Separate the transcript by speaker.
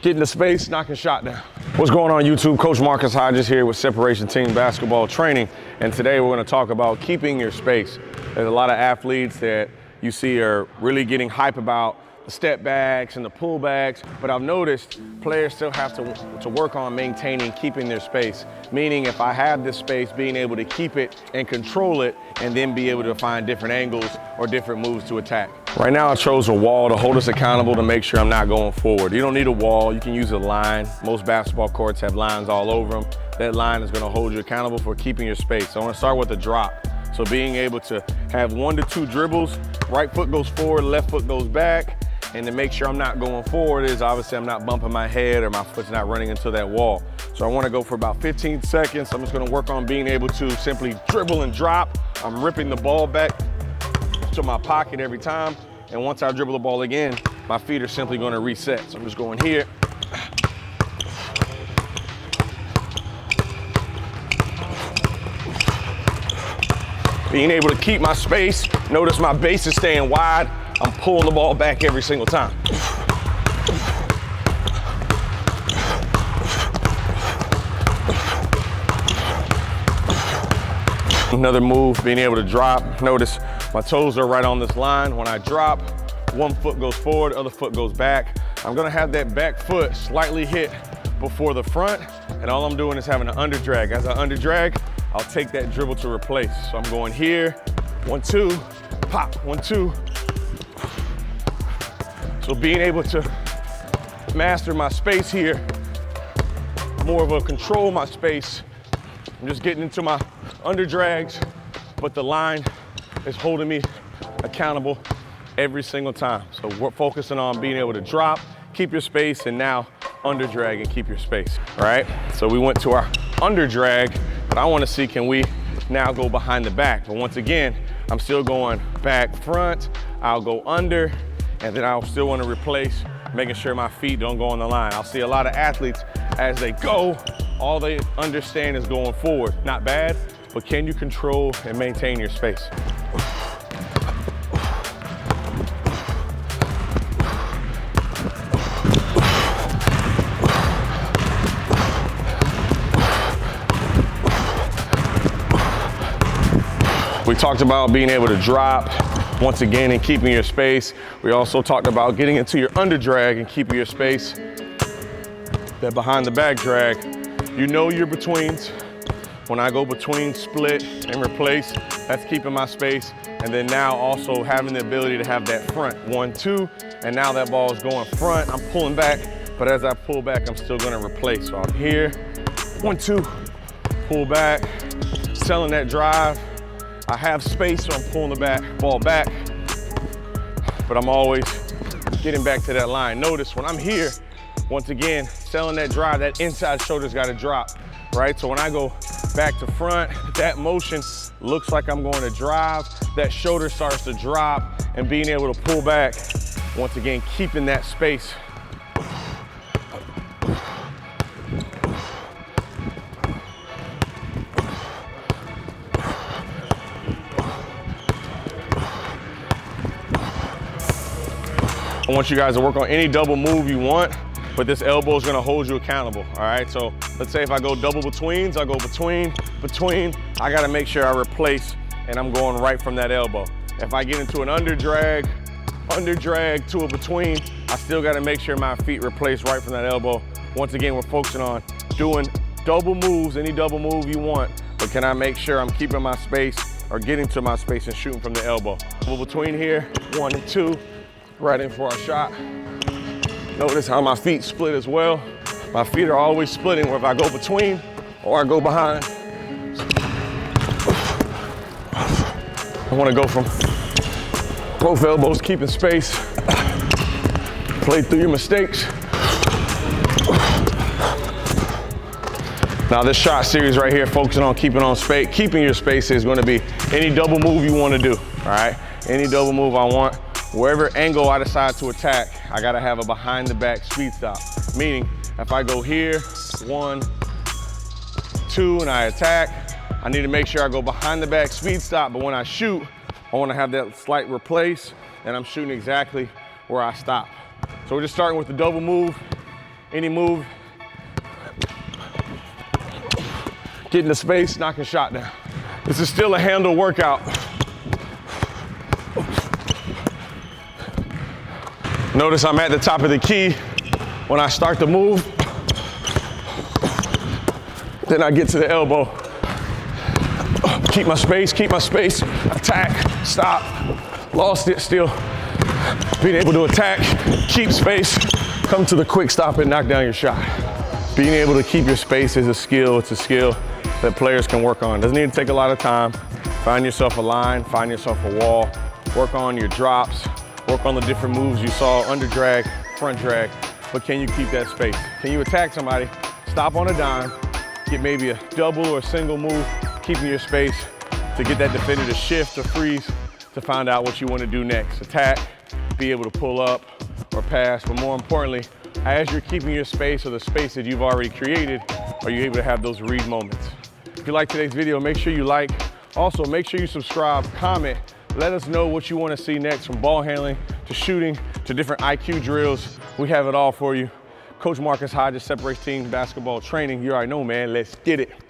Speaker 1: Getting the space, knocking shot down. What's going on YouTube? Coach Marcus Hodges here with Separation Team Basketball Training. And today we're gonna talk about keeping your space. There's a lot of athletes that you see are really getting hype about the step backs and the pullbacks, but I've noticed players still have to work on maintaining, keeping their space. Meaning if I have this space, being able to keep it and control it, and then be able to find different angles or different moves to attack. Right now I chose a wall to hold us accountable to make sure I'm not going forward. You don't need a wall, you can use a line. Most basketball courts have lines all over them. That line is gonna hold you accountable for keeping your space. So I wanna start with a drop. So being able to have 1 to 2 dribbles, right foot goes forward, left foot goes back, and to make sure I'm not going forward is obviously I'm not bumping my head or my foot's not running into that wall. So I wanna go for about 15 seconds. I'm just gonna work on being able to simply dribble and drop. I'm ripping the ball back to my pocket every time. And once I dribble the ball again, my feet are simply gonna reset. So I'm just going here. Being able to keep my space. Notice my base is staying wide. I'm pulling the ball back every single time. Another move, being able to drop. Notice my toes are right on this line. When I drop, 1 foot goes forward, other foot goes back. I'm gonna have that back foot slightly hit before the front, and all I'm doing is having an under drag. As I under drag, I'll take that dribble to replace. So I'm going here, 1, 2, pop, 1, 2. So being able to master my space here, more of a control my space. I'm just getting into my under drags, but the line is holding me accountable every single time. So we're focusing on being able to drop, keep your space, and now under drag and keep your space, all right? So we went to our under drag, but I wanna see, can we now go behind the back? But once again, I'm still going back front, I'll go under, and then I'll still wanna replace, making sure my feet don't go on the line. I'll see a lot of athletes, as they go, all they understand is going forward. Not bad, but can you control and maintain your space? We talked about being able to drop, once again, and keeping your space. We also talked about getting into your under drag and keeping your space. That behind the back drag, you know your betweens. When I go between, split, and replace, that's keeping my space. And then now also having the ability to have that front, 1, 2, and now that ball is going front, I'm pulling back, but as I pull back, I'm still gonna replace. So I'm here, 1, 2, pull back, selling that drive. I have space, so I'm pulling the ball back, but I'm always getting back to that line. Notice when I'm here, once again, selling that drive, that inside shoulder's gotta drop, right? So when I go back to front, that motion looks like I'm going to drive, that shoulder starts to drop, and being able to pull back, once again, keeping that space. I want you guys to work on any double move you want, but this elbow is gonna hold you accountable, all right? So let's say if I go double betweens, I go between, I gotta make sure I replace, and I'm going right from that elbow. If I get into an under drag to a between, I still gotta make sure my feet replace right from that elbow. Once again, we're focusing on doing double moves, any double move you want, but can I make sure I'm keeping my space or getting to my space and shooting from the elbow? Double between here, 1 and 2. Right in for our shot. Notice how my feet split as well. My feet are always splitting, whether I go between or I go behind. I want to go from both elbows, keeping space. Play through your mistakes. Now this shot series right here, focusing on keeping your space is going to be any double move you want to do, all right? Any double move I want. Wherever angle I decide to attack, I gotta have a behind the back speed stop. Meaning, if I go here, 1, 2, and I attack, I need to make sure I go behind the back speed stop, but when I shoot, I wanna have that slight replace, and I'm shooting exactly where I stop. So we're just starting with the double move. any move, get into space, knock a shot down. This is still a handle workout. Notice I'm at the top of the key. When I start to move, then I get to the elbow. Keep my space, attack, stop, lost it still. Being able to attack, keep space, come to the quick stop and knock down your shot. Being able to keep your space is a skill. It's a skill that players can work on. Doesn't need to take a lot of time. Find yourself a line, find yourself a wall, work on your drops, work on the different moves you saw, under drag, front drag, but can you keep that space? Can you attack somebody, stop on a dime, get maybe a double or a single move, keeping your space to get that definitive shift or freeze to find out what you want to do next. Attack, be able to pull up or pass, but more importantly, as you're keeping your space or the space that you've already created, are you able to have those read moments? If you like today's video, make sure you like. Also, make sure you subscribe, comment. Let us know what you want to see next, from ball handling to shooting to different IQ drills. We have it all for you. Coach Marcus Hodges, Separation Team Basketball Training. You already know, man. Let's get it.